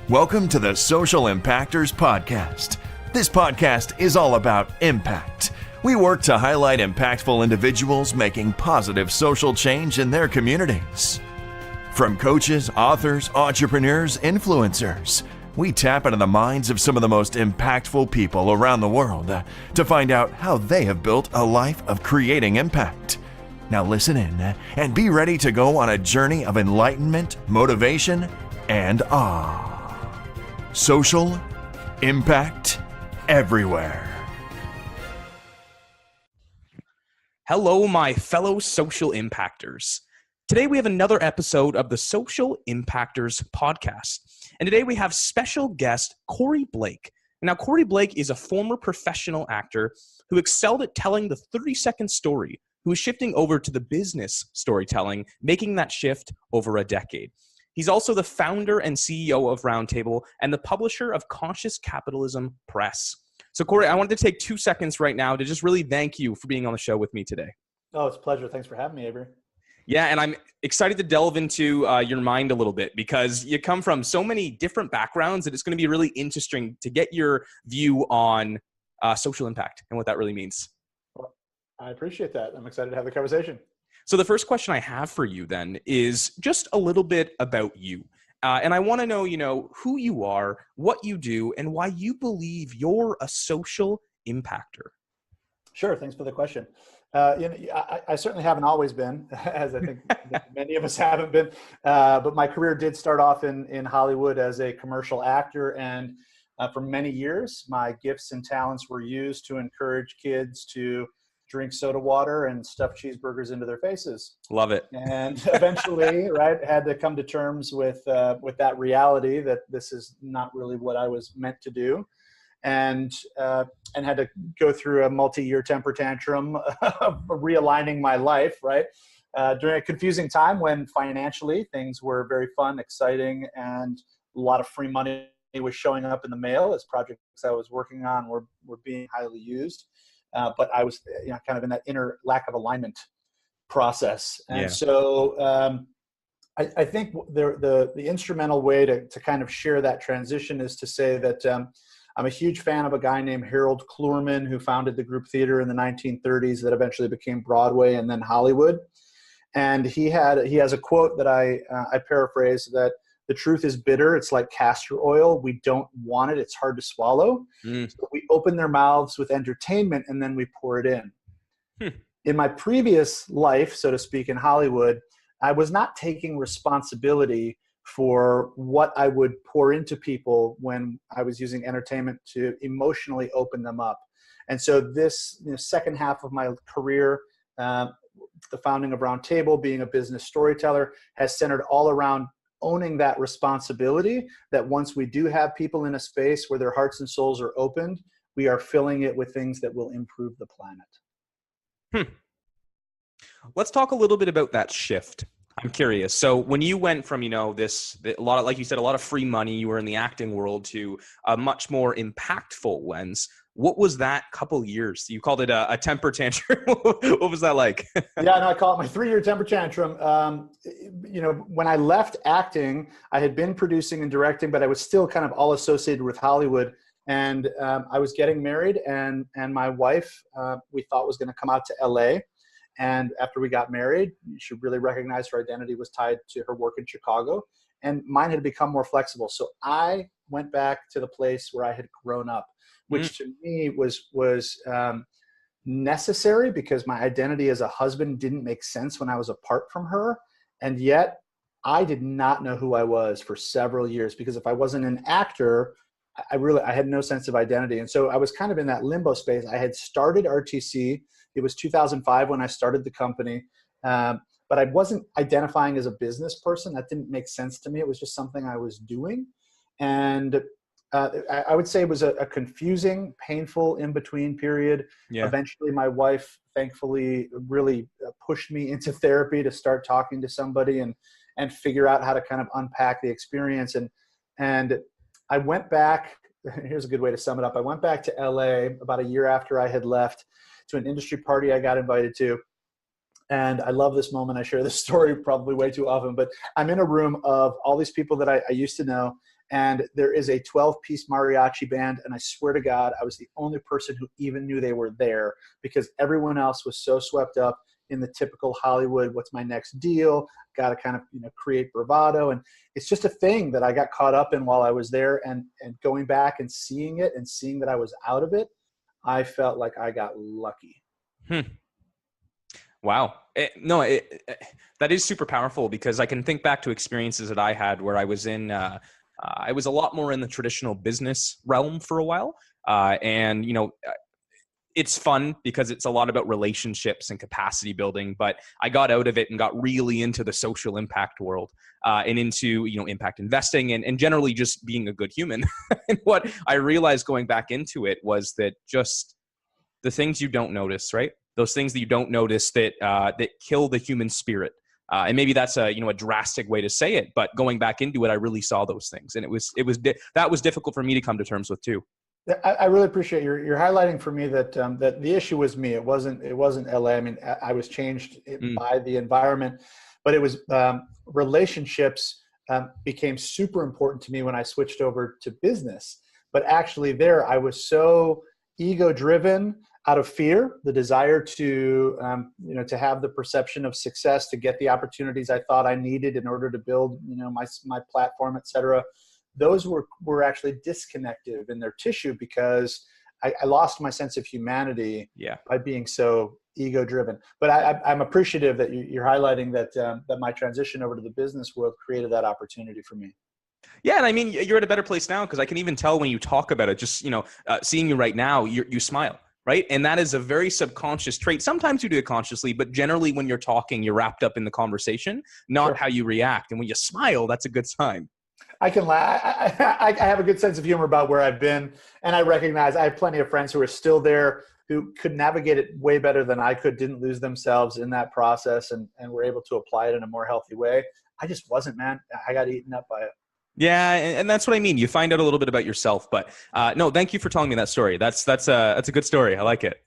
Welcome to the Social Impactors Podcast. This podcast is all about impact. We work to highlight impactful individuals making positive social change in their communities. From coaches, authors, entrepreneurs, influencers, we tap into the minds of some of the most impactful people around the world to find out how they have built a life of creating impact. Now listen in and be ready to go on a journey of enlightenment, motivation, and awe. Social impact everywhere. Hello, my fellow social impactors. Today we have another episode of the Social Impactors Podcast. And today we have special guest Corey Blake. Now, Corey Blake is a former professional actor who excelled at telling the 30-second story, who is shifting over to the business storytelling, making that shift over a decade. He's also the founder and CEO of Roundtable and the publisher of Conscious Capitalism Press. So, Corey, I wanted to take 2 seconds right now to just really thank you for being on the show with me today. Oh, it's a pleasure. Thanks for having me, Avery. Yeah, and I'm excited to delve into your mind a little bit because you come from so many different backgrounds that it's going to be really interesting to get your view on social impact and what that really means. Well, I appreciate that. I'm excited to have the conversation. So the first question I have for you then is just a little bit about you. And I want to know, who you are, what you do, and why you believe you're a social impactor. Sure. Thanks for the question. I certainly haven't always been, as I think many of us haven't been. But my career did start off in Hollywood as a commercial actor. And for many years, my gifts and talents were used to encourage kids to drink soda water and stuff cheeseburgers into their faces. Love it. And eventually, had to come to terms with that reality that this is not really what I was meant to do. And had to go through a multi-year temper tantrum of realigning my life, during a confusing time when financially things were very fun, exciting, and a lot of free money was showing up in the mail as projects I was working on were being highly used. But I was kind of in that inner lack of alignment process. And so I think the instrumental way to kind of share that transition is to say that I'm a huge fan of a guy named Harold Clurman, who founded the group theater in the 1930s that eventually became Broadway and then Hollywood. And he has a quote that I paraphrase, that the truth is bitter. It's like castor oil. We don't want it. It's hard to swallow. So we open their mouths with entertainment and then we pour it in. In my previous life, so to speak, in Hollywood, I was not taking responsibility for what I would pour into people when I was using entertainment to emotionally open them up. And so this second half of my career, the founding of Roundtable, being a business storyteller, has centered all around owning that responsibility, that once we do have people in a space where their hearts and souls are opened, we are filling it with things that will improve the planet. Let's talk a little bit about that shift. I'm curious. So when you went from, a lot of, like you said, a lot of free money, you were in the acting world, to a much more impactful lens, what was that couple years? You called it a temper tantrum. What was that like? I call it my 3-year temper tantrum. When I left acting, I had been producing and directing, but I was still kind of all associated with Hollywood. And I was getting married, and my wife, we thought, was going to come out to LA. And after we got married, she really recognized her identity was tied to her work in Chicago, and mine had become more flexible. So I went back to the place where I had grown up, which to me was necessary, because my identity as a husband didn't make sense when I was apart from her. And yet I did not know who I was for several years, because if I wasn't an actor, I had no sense of identity. And so I was kind of in that limbo space. I had started RTC. It was 2005 when I started the company. But I wasn't identifying as a business person. That didn't make sense to me. It was just something I was doing. And I would say it was a confusing, painful in-between period. Yeah. Eventually, my wife, thankfully, really pushed me into therapy to start talking to somebody and figure out how to kind of unpack the experience. And I went back. Here's a good way to sum it up. I went back to LA about a year after I had left, to an industry party I got invited to. And I love this moment. I share this story probably way too often, but I'm in a room of all these people that I used to know. and there is a 12-piece mariachi band, and I swear to God, I was the only person who even knew they were there because everyone else was so swept up in the typical Hollywood, what's my next deal? Got to kind of, create bravado. And it's just a thing that I got caught up in while I was there, and going back and seeing it and seeing that I was out of it, I felt like I got lucky. Wow. That is super powerful because I can think back to experiences that I had where I was I was a lot more in the traditional business realm for a while. And it's fun because it's a lot about relationships and capacity building, but I got out of it and got really into the social impact world, and into, impact investing and generally just being a good human. And what I realized going back into it was that just the things you don't notice, right? Those things that you don't notice that kill the human spirit. And maybe that's a drastic way to say it, but going back into it, I really saw those things, and that was difficult for me to come to terms with too. I really appreciate you're highlighting for me that that the issue was me. It wasn't LA. I mean, I was changed by the environment, but it was relationships became super important to me when I switched over to business. But actually, there I was so ego driven out of fear, the desire to to have the perception of success, to get the opportunities I thought I needed in order to build my platform, et cetera. Those were actually disconnected in their tissue because I lost my sense of humanity by being so ego driven. But I'm appreciative that you're highlighting that my transition over to the business world created that opportunity for me. Yeah, and I mean, you're at a better place now because I can even tell when you talk about it. Just seeing you right now, you smile, right? And that is a very subconscious trait. Sometimes you do it consciously, but generally when you're talking, you're wrapped up in the conversation, not how you react. And when you smile, that's a good sign. I can laugh. I have a good sense of humor about where I've been, and I recognize I have plenty of friends who are still there, who could navigate it way better than I could, didn't lose themselves in that process, and were able to apply it in a more healthy way. I just wasn't, man. I got eaten up by it. Yeah, and that's what I mean. You find out a little bit about yourself, but no, thank you for telling me that story. That's a good story. I like it.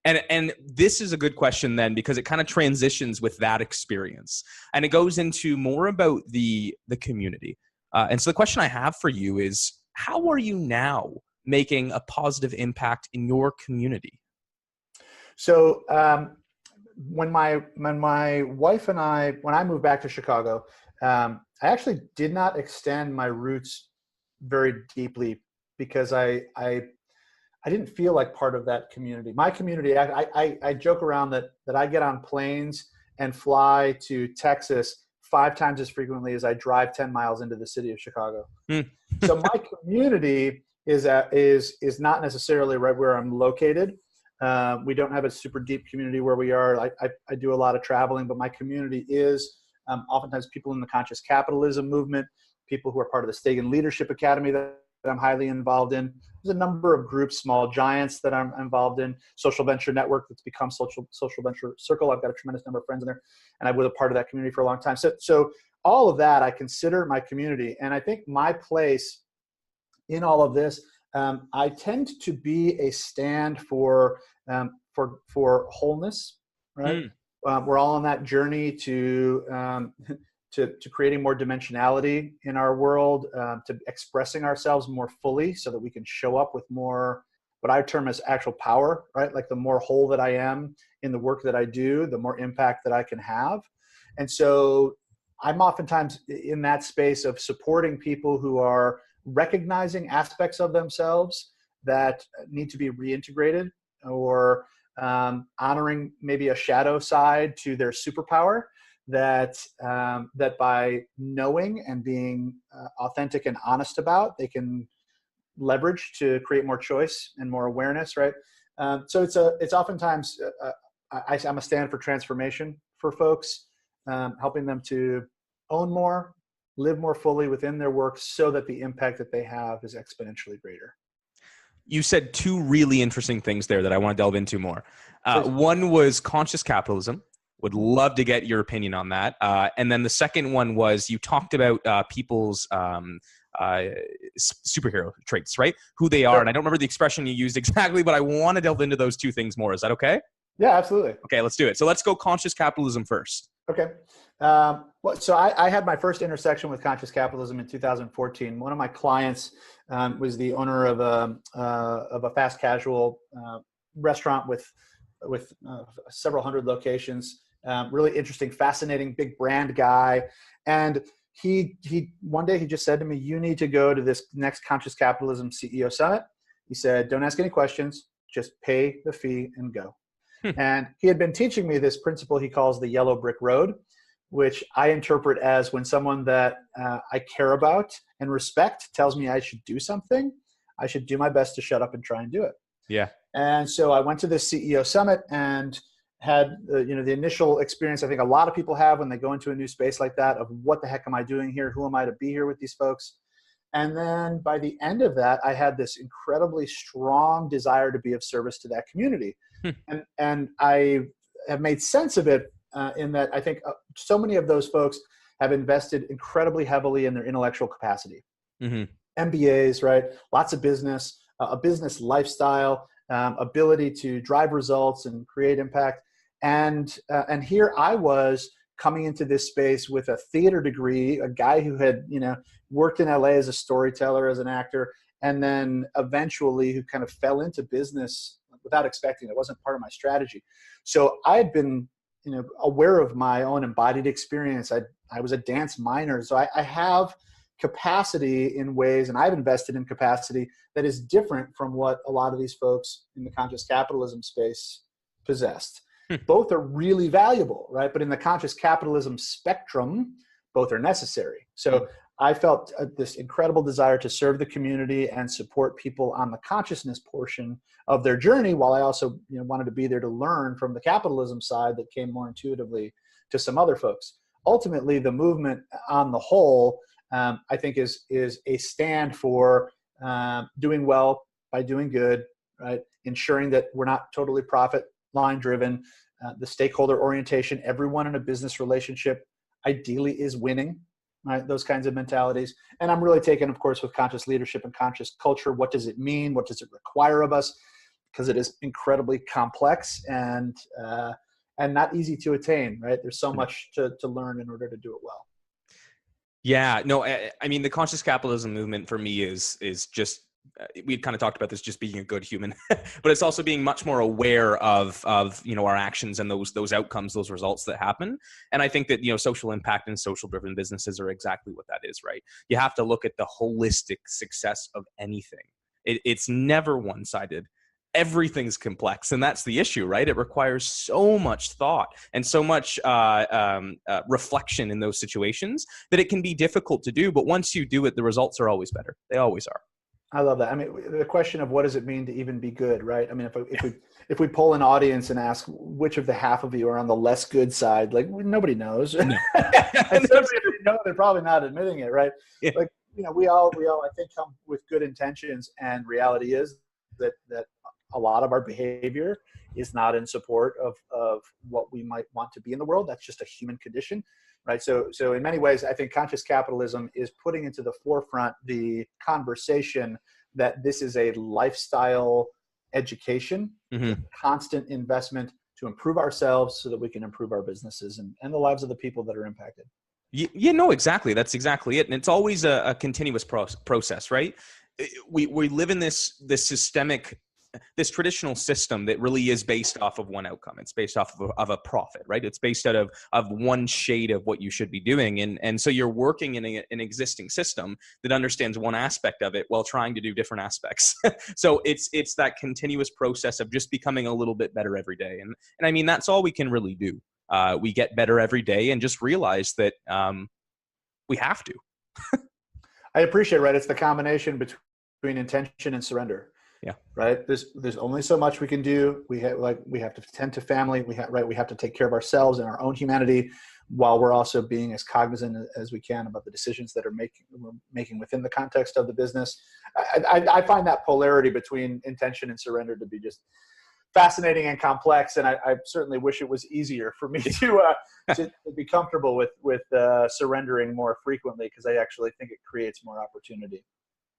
And this is a good question then, because it kind of transitions with that experience, and it goes into more about the community. And so the question I have for you is, how are you now making a positive impact in your community? So when my wife and when I moved back to Chicago, I actually did not extend my roots very deeply because I didn't feel like part of that community. My community, I joke around that I get on planes and fly to Texas 5 times as frequently as I drive 10 miles into the city of Chicago. So my community is not necessarily right where I'm located. We don't have a super deep community where we are. I do a lot of traveling, but my community is oftentimes people in the conscious capitalism movement, people who are part of the Stegan Leadership Academy that I'm highly involved in. There's a number of groups, small giants that I'm involved in. Social Venture Network that's become Social Venture Circle. I've got a tremendous number of friends in there, and I was a part of that community for a long time. So all of that I consider my community, and I think my place in all of this, I tend to be a stand for wholeness, right? We're all on that journey to creating more dimensionality in our world, to expressing ourselves more fully so that we can show up with more, what I term as actual power, right? Like the more whole that I am in the work that I do, the more impact that I can have. And so I'm oftentimes in that space of supporting people who are recognizing aspects of themselves that need to be reintegrated, or honoring maybe a shadow side to their superpower that by knowing and being authentic and honest about, they can leverage to create more choice and more awareness, right? So it's oftentimes I'm a stand for transformation for folks, helping them to own more, live more fully within their work so that the impact that they have is exponentially greater. You said 2 really interesting things there that I want to delve into more. One was conscious capitalism. Would love to get your opinion on that. And then the second one was you talked about people's superhero traits, right? Who they are. Sure. And I don't remember the expression you used exactly, but I want to delve into those 2 things more. Is that okay? Yeah, absolutely. Okay, let's do it. So let's go conscious capitalism first. Okay. So I had my first intersection with conscious capitalism in 2014. One of my clients was the owner of a fast casual restaurant with several hundred locations. Really interesting, fascinating, big brand guy. And he one day he just said to me, "You need to go to this next Conscious Capitalism CEO Summit." He said, "Don't ask any questions, just pay the fee and go." And he had been teaching me this principle he calls the yellow brick road, which I interpret as when someone that I care about and respect tells me I should do something, I should do my best to shut up and try and do it. Yeah. And so I went to this CEO Summit and had the initial experience I think a lot of people have when they go into a new space like that of what the heck am I doing here? Who am I to be here with these folks? And then by the end of that, I had this incredibly strong desire to be of service to that community. And I have made sense of it in that I think so many of those folks have invested incredibly heavily in their intellectual capacity. MBAs, right? Lots of business, a business lifestyle, ability to drive results and create impact. And here I was coming into this space with a theater degree, a guy who had, worked in LA as a storyteller, as an actor, and then eventually who kind of fell into business without expecting it. It wasn't part of my strategy. So I had been, aware of my own embodied experience. I was a dance minor. So I have capacity in ways, and I've invested in capacity that is different from what a lot of these folks in the conscious capitalism space possessed. Both are really valuable, right? But in the conscious capitalism spectrum, both are necessary. So I felt this incredible desire to serve the community and support people on the consciousness portion of their journey, while I also wanted to be there to learn from the capitalism side that came more intuitively to some other folks. Ultimately, the movement on the whole, I think is a stand for doing well by doing good, right? Ensuring that we're not totally profit line driven, the stakeholder orientation, everyone in a business relationship ideally is winning, right? Those kinds of mentalities. And I'm really taken, of course, with conscious leadership and conscious culture. What does it mean? What does it require of us? Because it is incredibly complex and not easy to attain, right? There's so much to learn in order to do it well. Yeah, no, I mean, the conscious capitalism movement for me is just, we've kind of talked about this, just being a good human, but it's also being much more aware of our actions and those outcomes, those results that happen. And I think that, social impact and social driven businesses are exactly what that is, right? You have to look at the holistic success of anything. It's never one-sided. Everything's complex, and that's the issue, right? It requires so much thought and so much reflection in those situations that it can be difficult to do. But once you do it, the results are always better. They always are. I love that. I mean, the question of what does it mean to even be good, right? I mean, if we poll an audience and ask which of the half of you are on the less good side, like nobody knows. No. And if know, they're probably not admitting it, right? Yeah. Like, we all I think come with good intentions, and reality is that a lot of our behavior is not in support of what we might want to be in the world. That's just a human condition, right? So in many ways, I think conscious capitalism is putting into the forefront the conversation that this is a lifestyle education, constant investment to improve ourselves so that we can improve our businesses and the lives of the people that are impacted. Yeah, no, exactly. That's exactly it. And it's always a continuous process, right? We live in this systemic, this traditional system that really is based off of one outcome. It's based off of a profit, right? It's based out of one shade of what you should be doing. And so you're working in an existing system that understands one aspect of it while trying to do different aspects. So it's that continuous process of just becoming a little bit better every day. And I mean, that's all we can really do. We get better every day and just realize that we have to. I appreciate, right? It's the combination between intention and surrender. Yeah. Right. There's only so much we can do. We have to tend to family. We have to take care of ourselves and our own humanity, while we're also being as cognizant as we can about the decisions that we're making within the context of the business. I find that polarity between intention and surrender to be just fascinating and complex. And I certainly wish it was easier for me to be comfortable with surrendering more frequently, because I actually think it creates more opportunity.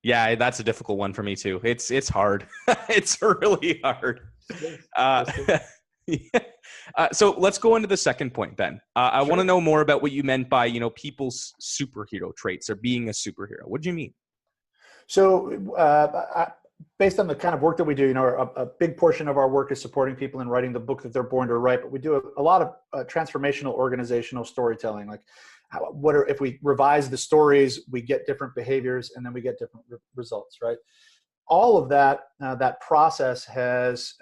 Yeah, that's a difficult one for me too. It's hard. It's really hard. So let's go into the second point then. I want to know more about what you meant by, people's superhero traits or being a superhero. What do you mean? So based on the kind of work that we do, a big portion of our work is supporting people in writing the book that they're born to write, but we do a lot of transformational organizational storytelling. Like if we revise the stories, we get different behaviors and then we get different results, right? All of that, that process has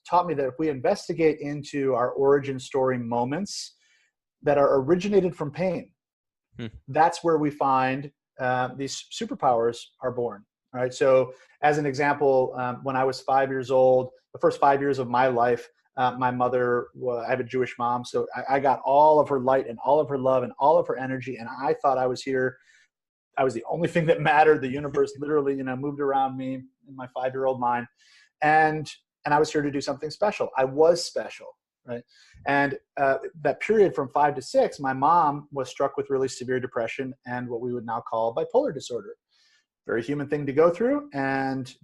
taught me that if we investigate into our origin story moments that are originated from pain, that's where we find these superpowers are born. Right. So as an example, when I was 5 years old, the first 5 years of my life, my mother, I have a Jewish mom. So I got all of her light and all of her love and all of her energy. And I thought I was here. I was the only thing that mattered. The universe literally, moved around me in my 5-year-old mind. And I was here to do something special. I was special. Right. And that period from 5 to 6, my mom was struck with really severe depression and what we would now call bipolar disorder. Very human thing to go through. And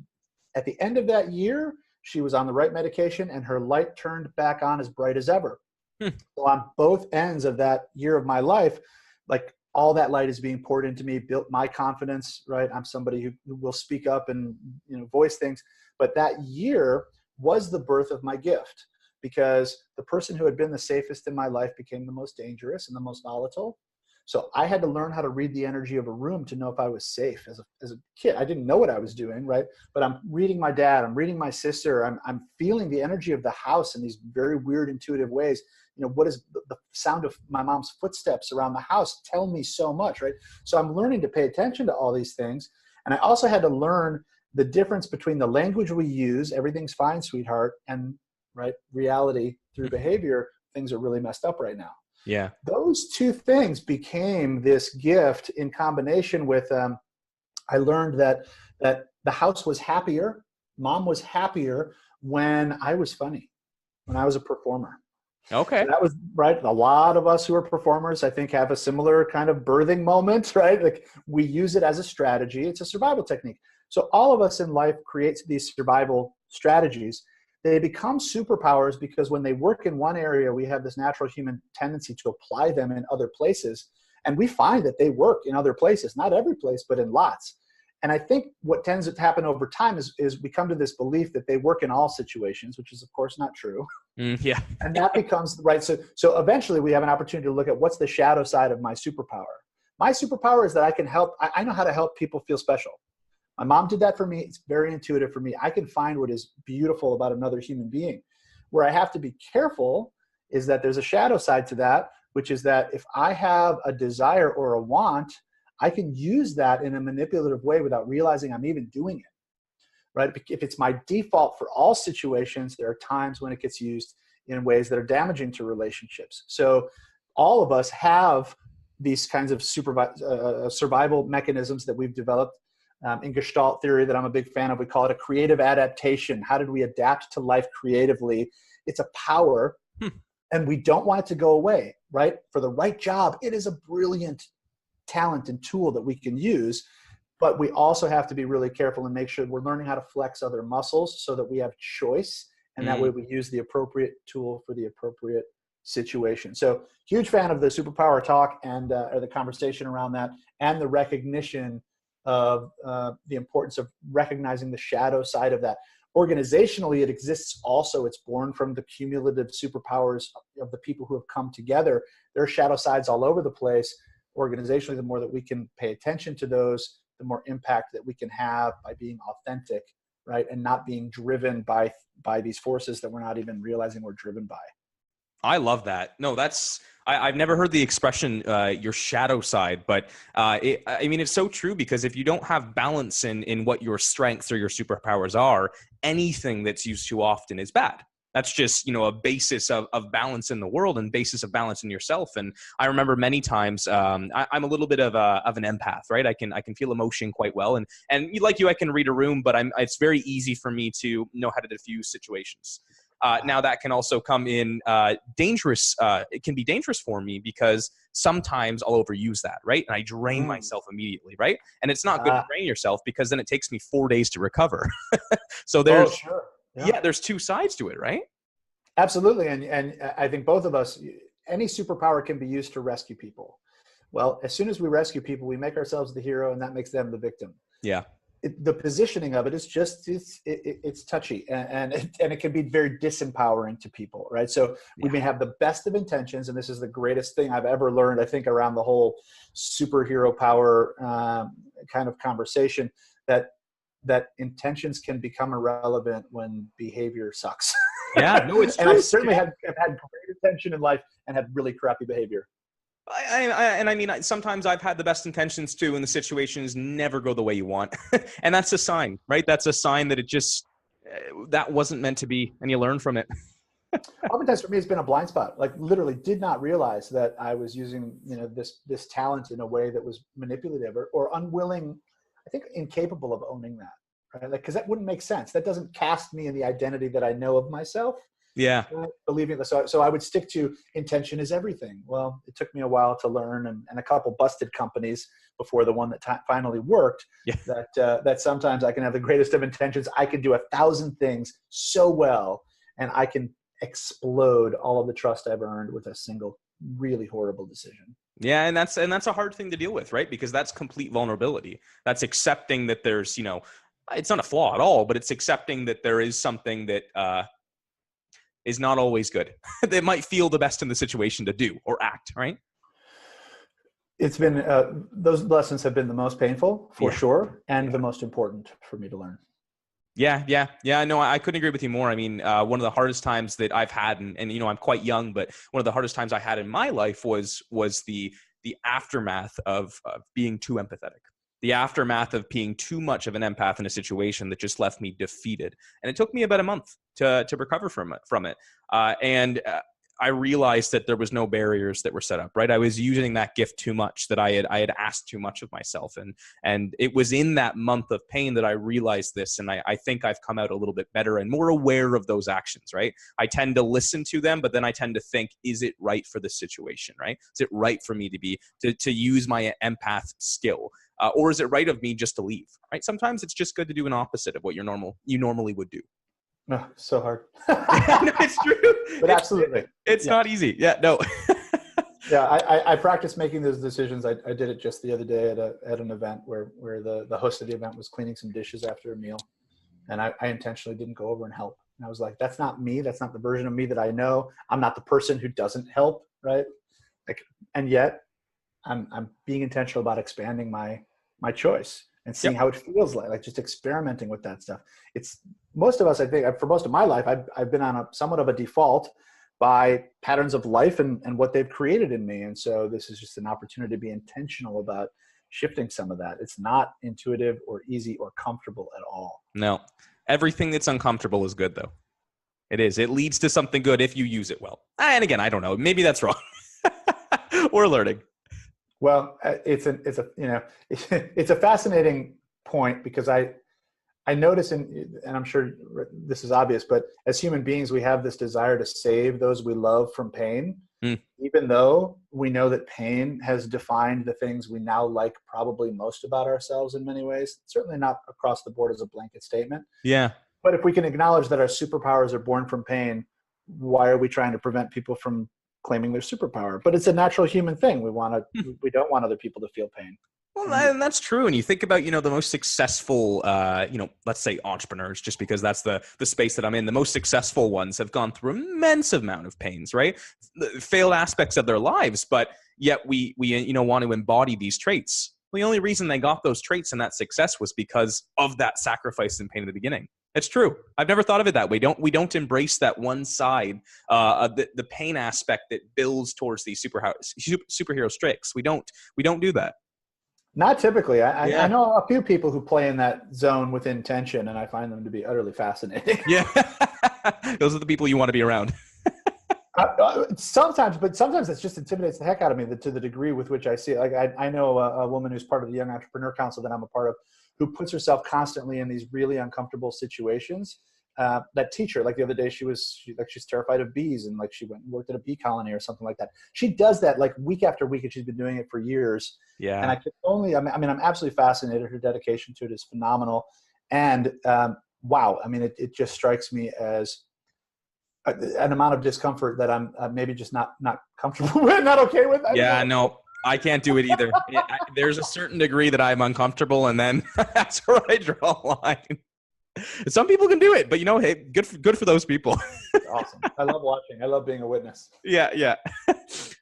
at the end of that year, she was on the right medication and her light turned back on as bright as ever. So on both ends of that year of my life, like all that light is being poured into me, built my confidence, right? I'm somebody who will speak up and voice things. But that year was the birth of my gift, because the person who had been the safest in my life became the most dangerous and the most volatile. So I had to learn how to read the energy of a room to know if I was safe as a kid. I didn't know what I was doing, right? But I'm reading my dad, I'm reading my sister, I'm feeling the energy of the house in these very weird, intuitive ways. What is the sound of my mom's footsteps around the house tell me so much, right? So I'm learning to pay attention to all these things. And I also had to learn the difference between the language we use, everything's fine, sweetheart, and right, reality through behavior, things are really messed up right now. Yeah. Those two things became this gift in combination with, I learned that the house was happier, mom was happier when I was funny, when I was a performer. Okay. So that was right. A lot of us who are performers, I think, have a similar kind of birthing moment, right? Like we use it as a strategy. It's a survival technique. So all of us in life creates these survival strategies. They become superpowers because when they work in one area, we have this natural human tendency to apply them in other places. And we find that they work in other places, not every place, but in lots. And I think what tends to happen over time is we come to this belief that they work in all situations, which is of course not true. Yeah. And that becomes right. So eventually we have an opportunity to look at what's the shadow side of my superpower. My superpower is that I can help. I know how to help people feel special. My mom did that for me. It's very intuitive for me. I can find what is beautiful about another human being. Where I have to be careful is that there's a shadow side to that, which is that if I have a desire or a want, I can use that in a manipulative way without realizing I'm even doing it, right? If it's my default for all situations, there are times when it gets used in ways that are damaging to relationships. So all of us have these kinds of survival mechanisms that we've developed in Gestalt theory that I'm a big fan of. We call it a creative adaptation. How did we adapt to life creatively? It's a power, and we don't want it to go away, right? For the right job, it is a brilliant talent and tool that we can use, but we also have to be really careful and make sure we're learning how to flex other muscles so that we have choice, and that way we use the appropriate tool for the appropriate situation. So huge fan of the superpower talk and or the conversation around that, and the recognition of the importance of recognizing the shadow side of that. Organizationally, it exists also. It's born from the cumulative superpowers of the people who have come together. There are shadow sides all over the place. Organizationally, the more that we can pay attention to those, the more impact that we can have by being authentic, right? And not being driven by these forces that we're not even realizing we're driven by. I love that. No, I've never heard the expression, your shadow side, but it's so true, because if you don't have balance in what your strengths or your superpowers are, anything that's used too often is bad. That's just, a basis of balance in the world and basis of balance in yourself. And I remember many times, I'm a little bit of an empath, right? I can feel emotion quite well. And like you, I can read a room, but it's very easy for me to know how to diffuse situations. Now that can also come in dangerous. It can be dangerous for me because sometimes I'll overuse that, right? And I drain myself immediately, right? And it's not good to drain yourself, because then it takes me 4 days to recover. So there's, sure. yeah, there's two sides to it, right? Absolutely. And I think both of us, any superpower can be used to rescue people. Well, as soon as we rescue people, we make ourselves the hero, and that makes them the victim. Yeah. The positioning of it is just, it's touchy, and it can be very disempowering to people, right? So we may have the best of intentions, and this is the greatest thing I've ever learned, I think, around the whole superhero power kind of conversation, that intentions can become irrelevant when behavior sucks. Yeah, no, it's true. And I certainly have had great intention in life and had really crappy behavior. I mean, sometimes I've had the best intentions too, and the situations never go the way you want. And that's a sign, right? That's a sign that it just, that wasn't meant to be, and you learn from it. Oftentimes for me, it's been a blind spot. Like, literally did not realize that I was using, this talent in a way that was manipulative or unwilling, I think incapable of owning that, right? Like, because that wouldn't make sense. That doesn't cast me in the identity that I know of myself. Yeah. Believing that. So I would stick to intention is everything. Well, it took me a while to learn, and a couple busted companies before the one that finally worked. Yeah. That sometimes I can have the greatest of intentions. I can do 1,000 things so well, and I can explode all of the trust I've earned with a single really horrible decision. Yeah, and that's a hard thing to deal with, right? Because that's complete vulnerability. That's accepting that there's, it's not a flaw at all, but it's accepting that there is something that is not always good. They might feel the best in the situation to do or act, right? It's been, those lessons have been the most painful for sure, and the most important for me to learn. Yeah. No, I couldn't agree with you more. I mean, one of the hardest times that I've had, and I'm quite young, but one of the hardest times I had in my life was the aftermath of being too empathetic. The aftermath of being too much of an empath in a situation that just left me defeated. And it took me about a month to recover from it. And I realized that there was no barriers that were set up, right? I was using that gift too much, that I had asked too much of myself. And it was in that month of pain that I realized this. And I think I've come out a little bit better and more aware of those actions, right? I tend to listen to them, but then I tend to think, is it right for the situation, right? Is it right for me to use my empath skill? Or is it right of me just to leave, right? Sometimes it's just good to do an opposite of what you normally would do. No, so hard. No, it's true. But absolutely. It's not easy. Yeah, no. Yeah, I practiced making those decisions. I did it just the other day at an event where the host of the event was cleaning some dishes after a meal. And I intentionally didn't go over and help. And I was like, that's not me. That's not the version of me that I know. I'm not the person who doesn't help, right? Like, and yet I'm being intentional about expanding my choice and seeing how it feels like just experimenting with that stuff. It's most of us, I think, for most of my life, I've been on somewhat of a default by patterns of life and what they've created in me. And so this is just an opportunity to be intentional about shifting some of that. It's not intuitive or easy or comfortable at all. No, everything that's uncomfortable is good though. It is. It leads to something good if you use it well. And again, I don't know, maybe that's wrong. We're learning. Well, it's a fascinating point, because I notice, and I'm sure this is obvious, but as human beings, we have this desire to save those we love from pain, even though we know that pain has defined the things we now like probably most about ourselves in many ways. Certainly not across the board as a blanket statement. Yeah. But if we can acknowledge that our superpowers are born from pain, why are we trying to prevent people from claiming their superpower? But it's a natural human thing. We don't want other people to feel pain. Well, and that's true. And you think about, the most successful, let's say entrepreneurs, just because that's the space that I'm in, the most successful ones have gone through immense amount of pains, right? Failed aspects of their lives, but yet we want to embody these traits. Well, the only reason they got those traits and that success was because of that sacrifice and pain at the beginning. It's true. I've never thought of it that way. We don't embrace that one side, the pain aspect that builds towards these superhero tricks. We don't do that. Not typically. I know a few people who play in that zone with intention, and I find them to be utterly fascinating. Yeah. Those are the people you want to be around. Sometimes it just intimidates the heck out of me to the degree with which I see it. Like I know a woman who's part of the Young Entrepreneur Council that I'm a part of, who puts herself constantly in these really uncomfortable situations. That teacher, like the other day, she's terrified of bees, and like she went and worked at a bee colony or something like that. She does that like week after week, and she's been doing it for years. Yeah. And I'm absolutely fascinated. Her dedication to it is phenomenal. And wow, it just strikes me as an amount of discomfort that I'm maybe just not comfortable with, not okay with. Yeah, no, I can't do it either. There's a certain degree that I'm uncomfortable, and then that's where I draw a line. Some people can do it, but hey, good for those people. Awesome. I love watching. I love being a witness. Yeah.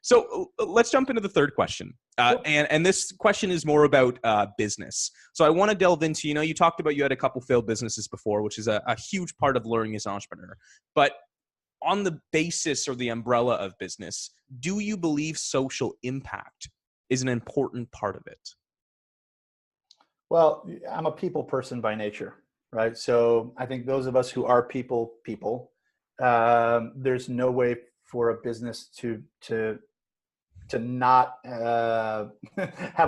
So let's jump into the third question. Sure. And this question is more about business. So I want to delve into, you talked about you had a couple failed businesses before, which is a huge part of learning as an entrepreneur. But on the basis or the umbrella of business, do you believe social impact is an important part of it? Well, I'm a people person by nature, right? So I think those of us who are people, there's no way for a business to not have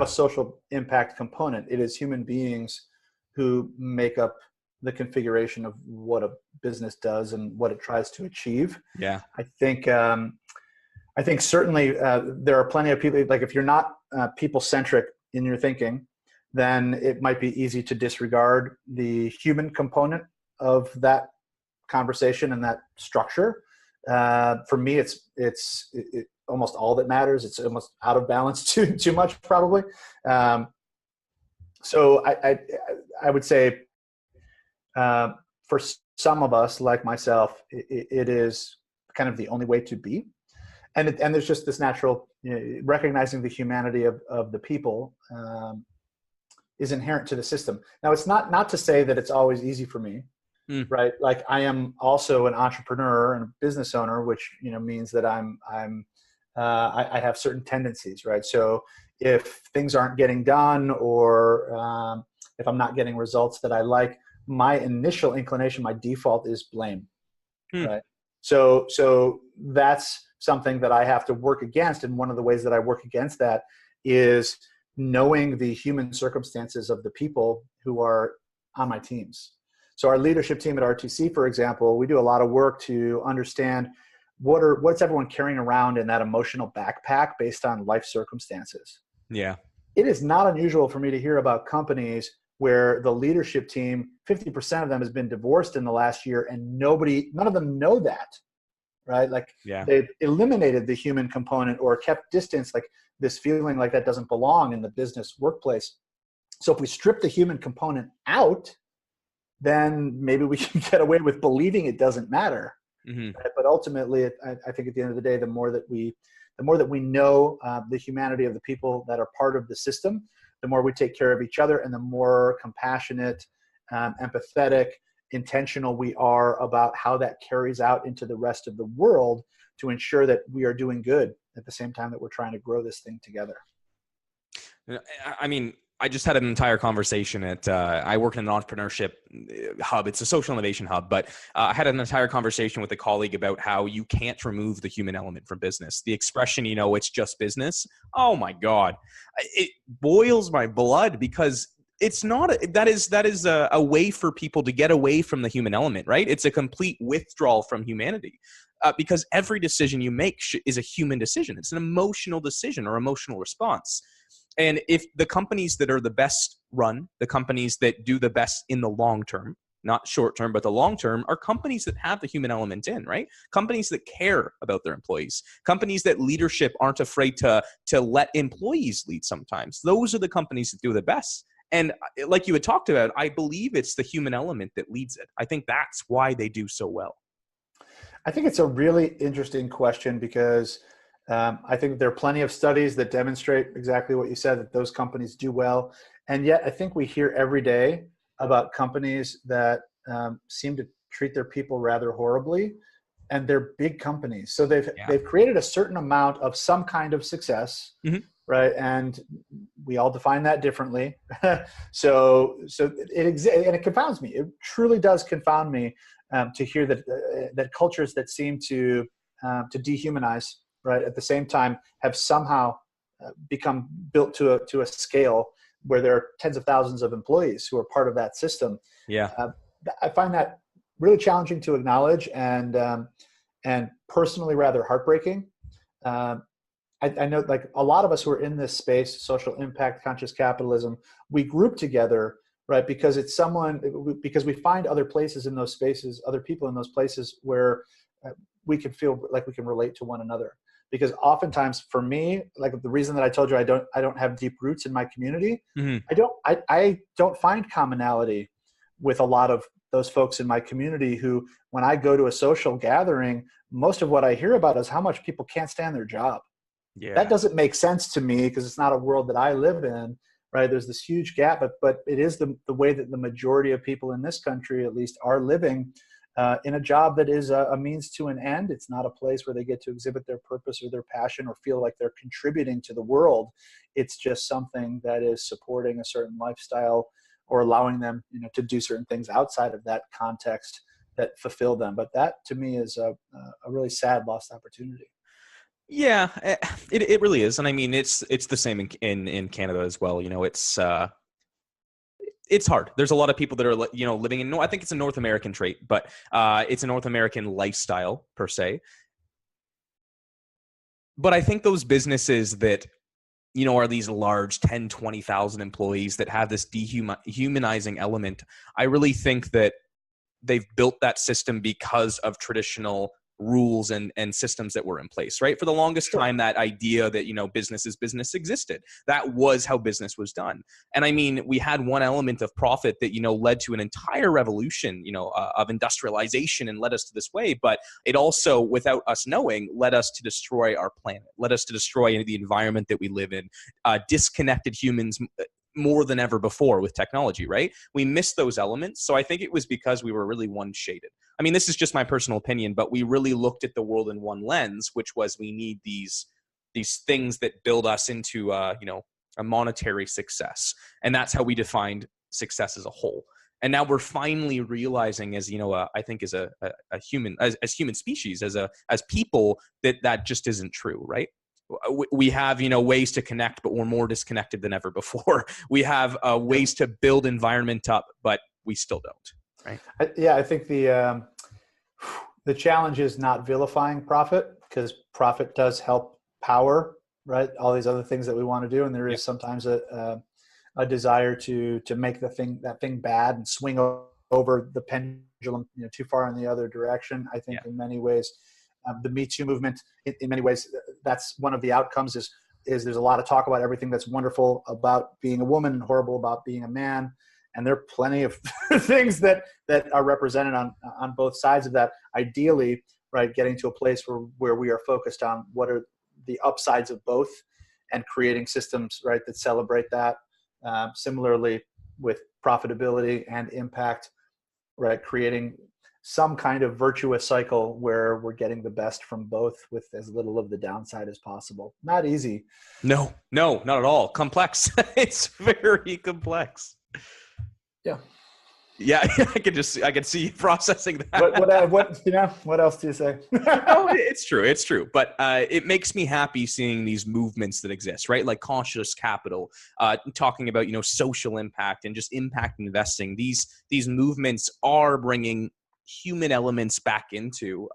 a social impact component. It is human beings who make up the configuration of what a business does and what it tries to achieve. Yeah. I think certainly there are plenty of people, like if you're not people-centric in your thinking, then it might be easy to disregard the human component of that conversation and that structure. For me, it's almost all that matters. It's almost out of balance too much, probably. So I would say for some of us, like myself, it is kind of the only way to be. And there's just this natural, recognizing the humanity of the people is inherent to the system. Now, it's not to say that it's always easy for me, right? Like I am also an entrepreneur and a business owner, which means that I have certain tendencies, right? So if things aren't getting done, or if I'm not getting results that I like, my initial inclination, my default is blame, right? So that's something that I have to work against. And one of the ways that I work against that is knowing the human circumstances of the people who are on my teams. So our leadership team at RTC, for example, we do a lot of work to understand what's everyone carrying around in that emotional backpack based on life circumstances. Yeah. It is not unusual for me to hear about companies where the leadership team, 50% of them has been divorced in the last year, and none of them know that, right? Like they've eliminated the human component or kept distance, like this feeling like that doesn't belong in the business workplace. So if we strip the human component out, then maybe we can get away with believing it doesn't matter. Mm-hmm. But ultimately, I think at the end of the day, the more that we know the humanity of the people that are part of the system, the more we take care of each other, and the more compassionate, empathetic, intentional we are about how that carries out into the rest of the world to ensure that we are doing good at the same time that we're trying to grow this thing together. I mean, I just had an entire conversation I work in an entrepreneurship hub. It's a social innovation hub, but I had an entire conversation with a colleague about how you can't remove the human element from business. The expression, it's just business. Oh my God. It boils my blood because it's not, that is a way for people to get away from the human element, right? It's a complete withdrawal from humanity because every decision you make is a human decision. It's an emotional decision or emotional response. And if the companies that are the best run, the companies that do the best in the long term, not short term, but the long term, are companies that have the human element in, right? Companies that care about their employees, companies that leadership aren't afraid to let employees lead sometimes. Those are the companies that do the best. And like you had talked about, I believe it's the human element that leads it. I think that's why they do so well. I think it's a really interesting question because I think there are plenty of studies that demonstrate exactly what you said, that those companies do well. And yet I think we hear every day about companies that seem to treat their people rather horribly, and they're big companies. So they've created a certain amount of some kind of success, right? And we all define that differently. So it exists, and it confounds me. It truly does confound me to hear that cultures that seem to dehumanize, right, at the same time have somehow become built to a scale where there are tens of thousands of employees who are part of that system. Yeah, I find that really challenging to acknowledge, and personally rather heartbreaking. I know, like a lot of us who are in this space, social impact, conscious capitalism, we group together, right, because we find other places in those spaces, other people in those places where we can feel like we can relate to one another. Because oftentimes for me, like the reason that I told you I don't have deep roots in my community, I don't find commonality with a lot of those folks in my community who, when I go to a social gathering, most of what I hear about is how much people can't stand their job. Yeah. That doesn't make sense to me because it's not a world that I live in, right? There's this huge gap, but it is the way that the majority of people in this country, at least, are living in a job that is a means to an end. It's not a place where they get to exhibit their purpose or their passion or feel like they're contributing to the world. It's just something that is supporting a certain lifestyle or allowing them, to do certain things outside of that context that fulfill them. But that, to me, is a really sad lost opportunity. Yeah, it really is. And I mean, it's the same in Canada as well. It's hard. There's a lot of people that are, living in, I think it's a North American trait, but it's a North American lifestyle per se. But I think those businesses that, are these large 10, 20,000 employees that have this dehumanizing element, I really think that they've built that system because of traditional rules and systems that were in place, right? For the longest time, that idea that, business is business existed. That was how business was done. And I mean, we had one element of profit that, led to an entire revolution, of industrialization and led us to this way. But it also, without us knowing, led us to destroy our planet, led us to destroy the environment that we live in, disconnected humans more than ever before with technology, right? We missed those elements. So I think it was because we were really one-shaded. I mean, this is just my personal opinion, but we really looked at the world in one lens, which was we need these things that build us into, a monetary success. And that's how we defined success as a whole. And now we're finally realizing as, I think as a human, as human species, as people, that just isn't true, right? We have, ways to connect, but we're more disconnected than ever before. We have ways to build environment up, but we still don't. Right? I think the challenge is not vilifying profit, because profit does help power, right? All these other things that we want to do, and there is sometimes a desire to make that thing bad and swing over the pendulum, too far in the other direction. I think in many ways. The Me Too movement, in many ways, that's one of the outcomes is there's a lot of talk about everything that's wonderful about being a woman and horrible about being a man. And there are plenty of things that are represented on both sides of that. Ideally, right, getting to a place where we are focused on what are the upsides of both and creating systems, right, that celebrate that. Similarly, with profitability and impact, right, creating some kind of virtuous cycle where we're getting the best from both with as little of the downside as possible. Not easy. No, not at all. Complex. It's very complex. Yeah. Yeah, I can see you processing that. What else do you say? No, it's true. But it makes me happy seeing these movements that exist, right? Like conscious capital, talking about, social impact and just impact investing. These movements are bringing human elements back into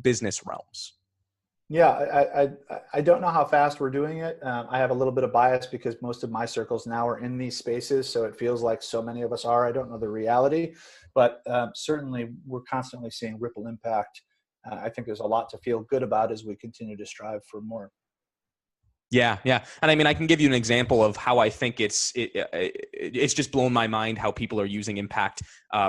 business realms. Yeah, I don't know how fast we're doing it. I have a little bit of bias because most of my circles now are in these spaces, so it feels like so many of us are. I don't know the reality, but certainly we're constantly seeing ripple impact. I think there's a lot to feel good about as we continue to strive for more. Yeah. And I mean, I can give you an example of how I think it's just blown my mind how people are using impact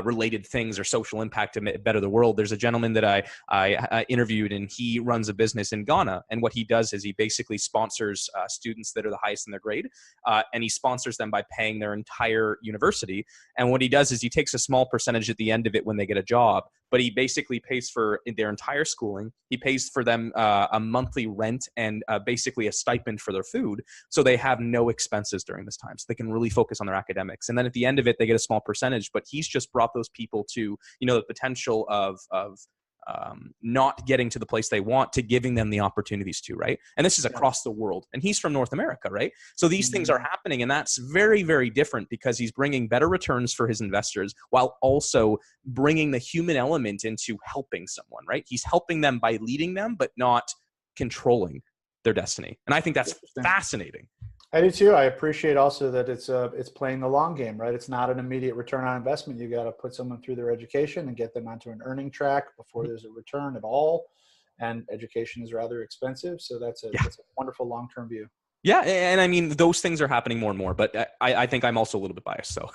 related things or social impact to better the world. There's a gentleman that I interviewed, and he runs a business in Ghana. And what he does is he basically sponsors students that are the highest in their grade, and he sponsors them by paying their entire university. And what he does is he takes a small percentage at the end of it when they get a job, but he basically pays for their entire schooling. He pays for them a monthly rent and basically a stipend for their food, so they have no expenses during this time, so they can really focus on their academics. And then at the end of it, they get a small percentage, but he's just brought those people to, the potential of not getting to the place they want to giving them the opportunities to, right? And this is across the world. And he's from North America, right? So these things are happening, and that's very, very different because he's bringing better returns for his investors while also bringing the human element into helping someone, right? He's helping them by leading them, but not controlling their destiny. And I think that's fascinating. I do too. I appreciate also that it's playing the long game, right? It's not an immediate return on investment. You got to put someone through their education and get them onto an earning track before there's a return at all. And education is rather expensive, so that's a wonderful long-term view. Yeah, and I mean those things are happening more and more, but I think I'm also a little bit biased. So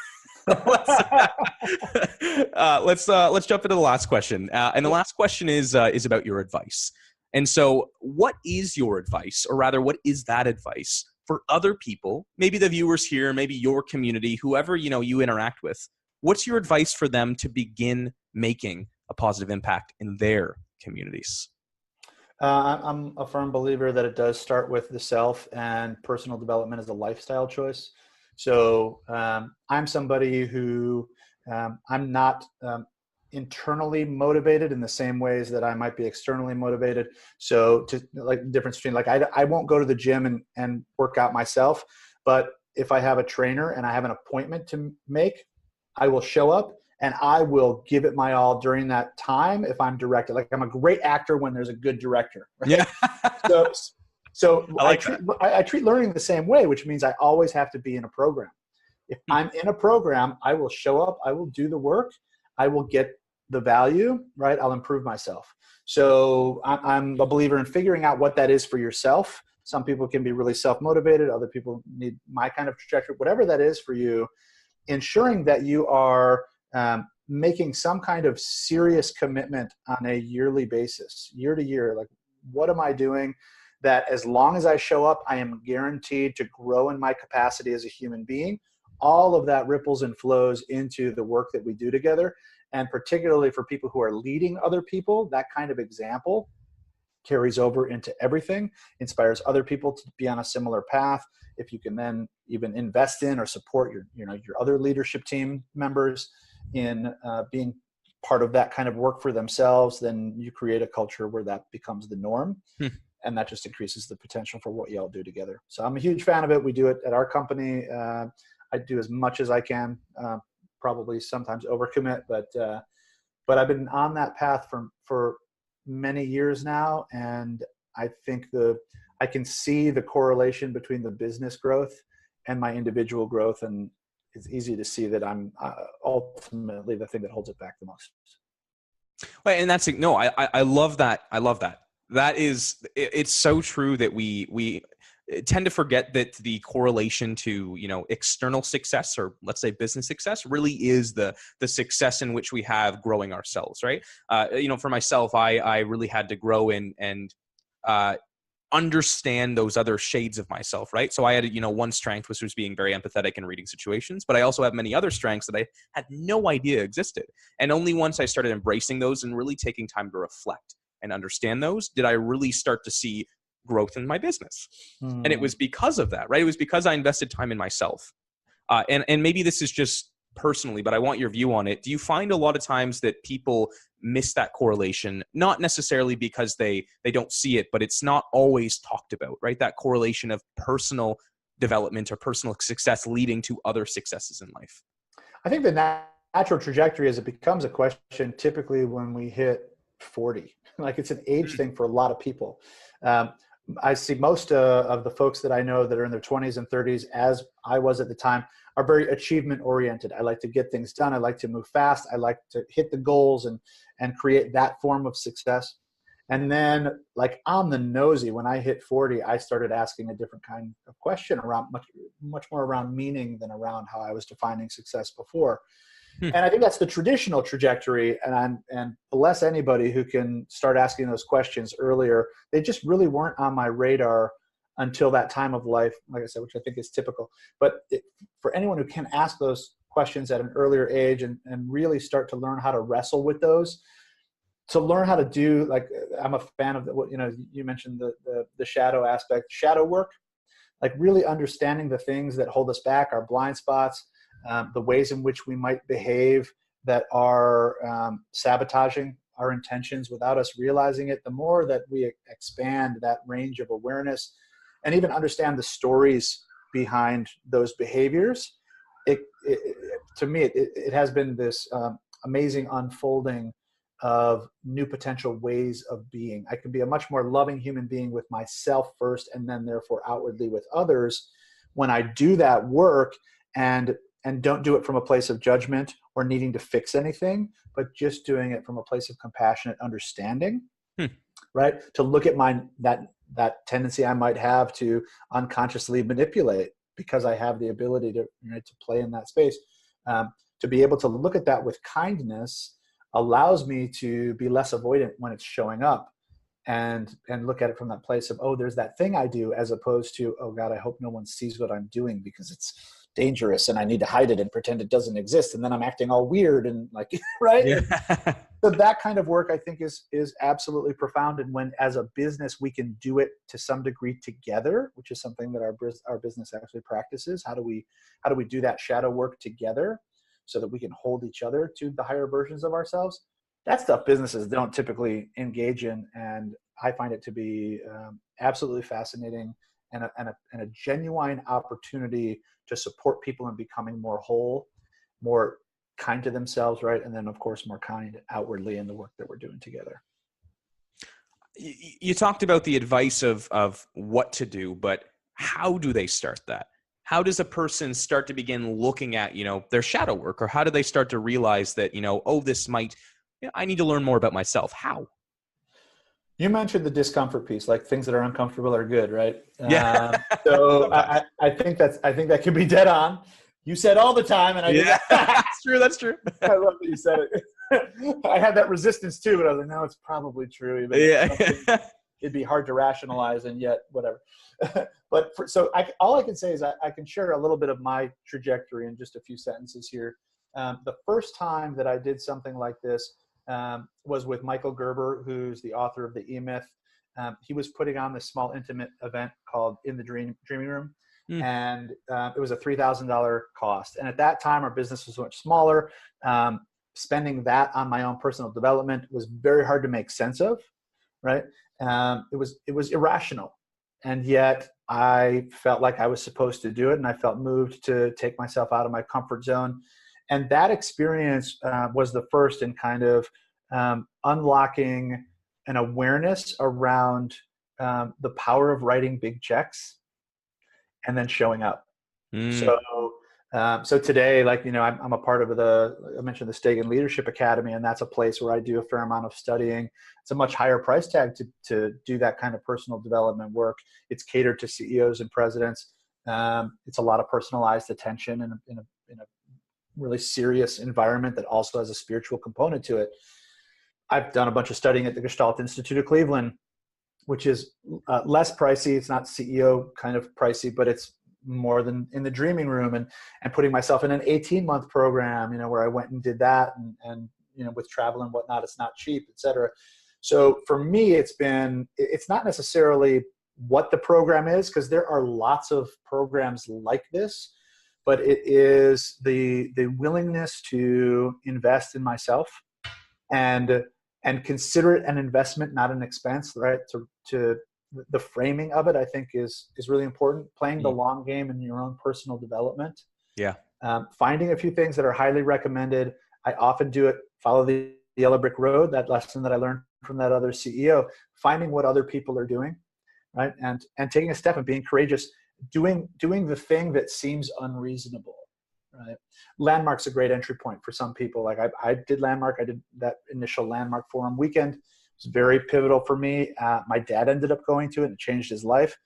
let's jump into the last question. And the last question is about your advice. And so, what is your advice, or rather, what is that advice for other people? Maybe the viewers here, maybe your community, whoever you interact with. What's your advice for them to begin making a positive impact in their communities? I'm a firm believer that it does start with the self, and personal development is a lifestyle choice. So I'm somebody who I'm not internally motivated in the same ways that I might be externally motivated. So to like the difference between I won't go to the gym and work out myself, but if I have a trainer and I have an appointment to make, I will show up and I will give it my all during that time if I'm directed. Like I'm a great actor when there's a good director. Right? Yeah. So I treat learning the same way, which means I always have to be in a program. If I'm in a program, I will show up, I will do the work, I will get the value, right? I'll improve myself. So I'm a believer in figuring out what that is for yourself. Some people can be really self-motivated. Other people need my kind of trajectory, whatever that is for you, ensuring that you are making some kind of serious commitment on a yearly basis, year to year. Like, what am I doing that as long as I show up, I am guaranteed to grow in my capacity as a human being? All of that ripples and flows into the work that we do together. And particularly for people who are leading other people, that kind of example carries over into everything, inspires other people to be on a similar path. If you can then even invest in or support your other leadership team members in being part of that kind of work for themselves, then you create a culture where that becomes the norm. And that just increases the potential for what you all do together. So I'm a huge fan of it. We do it at our company. I do as much as I can, probably sometimes overcommit, but I've been on that path for many years now. And I think I can see the correlation between the business growth and my individual growth. And it's easy to see that I'm ultimately the thing that holds it back the most. Well, and I love that. I love that. It's so true that we tend to forget that the correlation to, external success, or let's say business success, really is the success in which we have growing ourselves, right? For myself, I really had to grow and understand those other shades of myself, right? So I had, one strength, which was being very empathetic and reading situations, but I also have many other strengths that I had no idea existed. And only once I started embracing those and really taking time to reflect and understand those, did I really start to see growth in my business. And it was because of that, right? It was because I invested time in myself. And maybe this is just personally, but I want your view on it. Do you find a lot of times that people miss that correlation, not necessarily because they don't see it, but it's not always talked about, right? That correlation of personal development or personal success leading to other successes in life. I think the natural trajectory is it becomes a question typically when we hit 40. Like it's an age thing for a lot of people. I see most of the folks that I know that are in their 20s and 30s, as I was at the time, are very achievement oriented. I like to get things done. I like to move fast. I like to hit the goals and create that form of success. And then, like, on the nosy, when I hit 40, I started asking a different kind of question around much more around meaning than around how I was defining success before. And I think that's the traditional trajectory. And bless anybody who can start asking those questions earlier. They just really weren't on my radar until that time of life, like I said, which I think is typical. But for anyone who can ask those questions at an earlier age and really start to learn how to wrestle with those, to learn how to do, like, I'm a fan of you mentioned the shadow aspect, shadow work, like really understanding the things that hold us back, our blind spots, the ways in which we might behave that are sabotaging our intentions without us realizing it. The more that we expand that range of awareness and even understand the stories behind those behaviors, to me, it has been this amazing unfolding of new potential ways of being. I can be a much more loving human being with myself first, and then therefore outwardly with others, when I do that work and don't do it from a place of judgment or needing to fix anything, but just doing it from a place of compassionate understanding, right? To look at that tendency I might have to unconsciously manipulate because I have the ability to play in that space. To be able to look at that with kindness allows me to be less avoidant when it's showing up, and look at it from that place of, oh, there's that thing I do, as opposed to, oh God, I hope no one sees what I'm doing because it's dangerous and I need to hide it and pretend it doesn't exist. And then I'm acting all weird and like, right? Yeah. So that kind of work I think is absolutely profound. And when, as a business, we can do it to some degree together, which is something that our business actually practices. How do we do that shadow work together so that we can hold each other to the higher versions of ourselves? That's stuff businesses don't typically engage in. And I find it to be absolutely fascinating and a genuine opportunity to support people in becoming more whole, more kind to themselves, right? And then, of course, more kind outwardly in the work that we're doing together. You talked about the advice of what to do, but how do they start that? How does a person start to begin looking at, their shadow work, or how do they start to realize that, I need to learn more about myself? How? You mentioned the discomfort piece, like things that are uncomfortable are good, right? Yeah. So I think that can be dead on. You said all the time, and I did that. That's true. I love that you said it. I had that resistance too, but I was like, no, it's probably true. It'd be hard to rationalize, and yet whatever. But all I can say is I can share a little bit of my trajectory in just a few sentences here. The first time that I did something like this was with Michael Gerber, who's the author of the E-Myth. He was putting on this small intimate event called In the Dreaming Room. And it was a $3,000 cost. And at that time, our business was much smaller. Spending that on my own personal development was very hard to make sense of, right? It was irrational. And yet I felt like I was supposed to do it. And I felt moved to take myself out of my comfort zone. And that experience was the first in kind of unlocking an awareness around the power of writing big checks and then showing up. So today, I'm a part of I mentioned the Stegan Leadership Academy, and that's a place where I do a fair amount of studying. It's a much higher price tag to do that kind of personal development work. It's catered to CEOs and presidents. It's a lot of personalized attention in a really serious environment that also has a spiritual component to it. I've done a bunch of studying at the Gestalt Institute of Cleveland, which is less pricey. It's not CEO kind of pricey, but it's more than In the Dreaming Room, and putting myself in an 18-month program, where I went and did that, and with travel and whatnot, it's not cheap, et cetera. So for me, it's not necessarily what the program is, because there are lots of programs like this, but it is the willingness to invest in myself and consider it an investment, not an expense, right? To the framing of it, I think is really important. Playing the long game in your own personal development. Yeah. Finding a few things that are highly recommended. I often do it, follow the yellow brick road, that lesson that I learned from that other CEO, finding what other people are doing, right? And taking a step and being courageous, doing the thing that seems unreasonable, right? Landmark's a great entry point for some people. Like I did Landmark. I did that initial Landmark Forum weekend. It was very pivotal for me. My dad ended up going to it and it changed his life.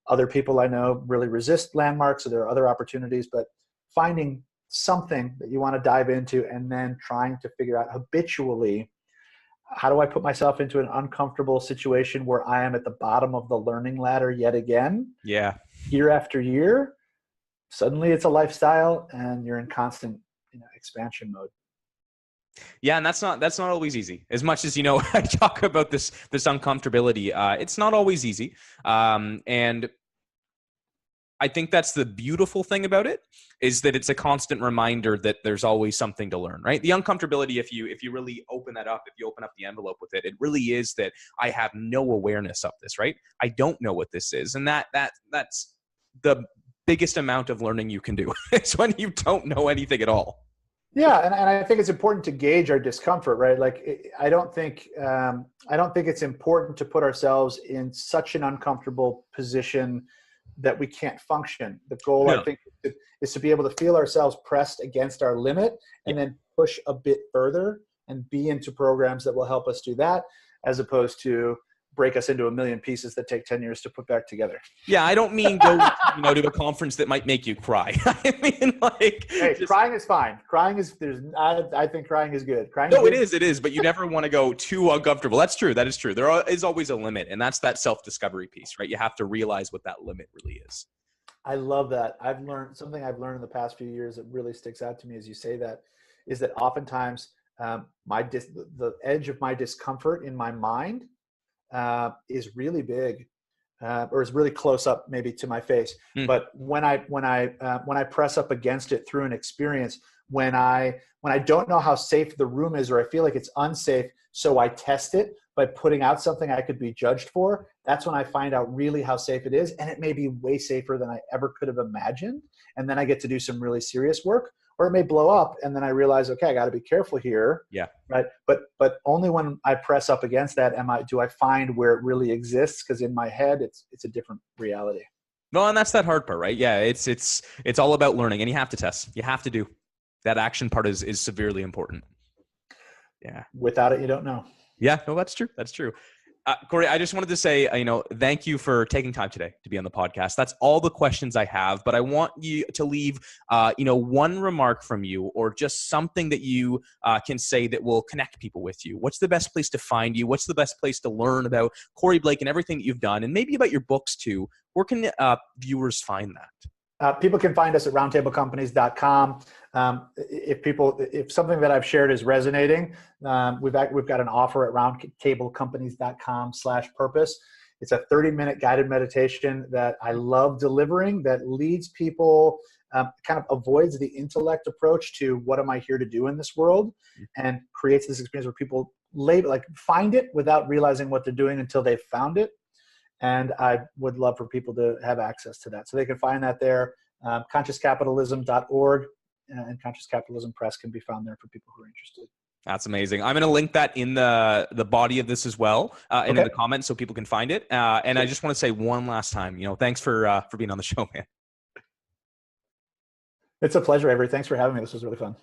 Other people I know really resist Landmark, so there are other opportunities, but finding something that you want to dive into and then trying to figure out habitually, how do I put myself into an uncomfortable situation where I am at the bottom of the learning ladder yet again? Yeah. Year after year, suddenly it's a lifestyle and you're in constant expansion mode. Yeah, and that's not always easy. As much as I talk about this uncomfortability, it's not always easy. And I think that's the beautiful thing about it, is that it's a constant reminder that there's always something to learn, right? The uncomfortability, if you really open that up, if you open up the envelope with it, it really is that I have no awareness of this, right? I don't know what this is. And that's the biggest amount of learning you can do. It's when you don't know anything at all. Yeah, and I think it's important to gauge our discomfort, right? Like I don't think it's important to put ourselves in such an uncomfortable position that we can't function. The goal, Yeah. I think, is to be able to feel ourselves pressed against our limit and then push a bit further and be into programs that will help us do that, as opposed to break us into a million pieces that take 10 years to put back together. Yeah, I don't mean go to a conference that might make you cry. I mean, like, hey, crying is fine. Crying is I think crying is good. Crying no, is it is, but you never want to go too uncomfortable. That's true. That is true. There is always a limit, and that's that self-discovery piece, right? You have to realize what that limit really is. I love that. I've learned in the past few years that really sticks out to me as you say that, is that oftentimes the edge of my discomfort in my mind is really big, or is really close up maybe to my face. But when I press up against it through an experience, when I don't know how safe the room is, or I feel like it's unsafe, so I test it by putting out something I could be judged for, that's when I find out really how safe it is. And it may be way safer than I ever could have imagined. And then I get to do some really serious work, or it may blow up. And then I realize, okay, I got to be careful here. Yeah. Right. But only when I press up against that do I find where it really exists. Because in my head, it's a different reality. No, and that's that hard part, right? Yeah. It's all about learning, and you have to test. You have to do that. Action part is severely important. Yeah. Without it, you don't know. Yeah, no, that's true. That's true. Corey, I just wanted to say, thank you for taking time today to be on the podcast. That's all the questions I have, but I want you to leave, one remark from you, or just something that you can say that will connect people with you. What's the best place to find you? What's the best place to learn about Corey Blake and everything that you've done, and maybe about your books too? Where can viewers find that? People can find us at roundtablecompanies.com. If something that I've shared is resonating, we've got an offer at roundtablecompanies.com/purpose. It's a 30-minute guided meditation that I love delivering, that leads people, kind of avoids the intellect approach to what am I here to do in this world, and creates this experience where people find it without realizing what they're doing until they've found it. And I would love for people to have access to that. So they can find that there. Consciouscapitalism.org and Conscious Capitalism Press can be found there for people who are interested. That's amazing. I'm going to link that in the body of this as well, and in the comments, so people can find it. And I just want to say one last time, thanks for being on the show, man. It's a pleasure, Avery. Thanks for having me. This was really fun.